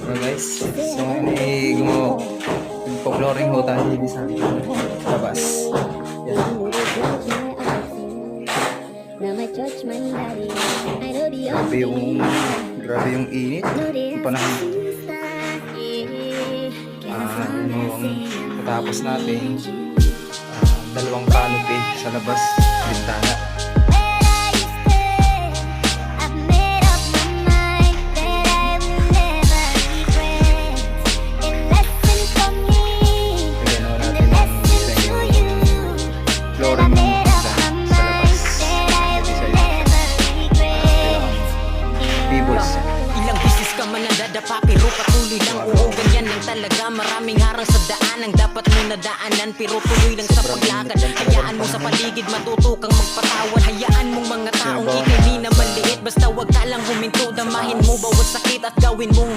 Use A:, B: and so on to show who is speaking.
A: Guys, so ngayon ay nagpo-flooring ho tayo dito sa labas. Yan. Grabe yung init. Yung panahon. Natapos natin dalawang canopy sa labas, bintana.
B: Pero patuloy lang, oo, ganyan lang talaga. Maraming harang sa daan ang dapat mo nadaanan, pero tuloy lang sa paglakad. Hayaan mo sa paligid matuto kang magpatawad. Hayaan mong mga taong ikay di na maliit, basta wag ka lang huminto. Damahin mo bawat sakit at gawin mong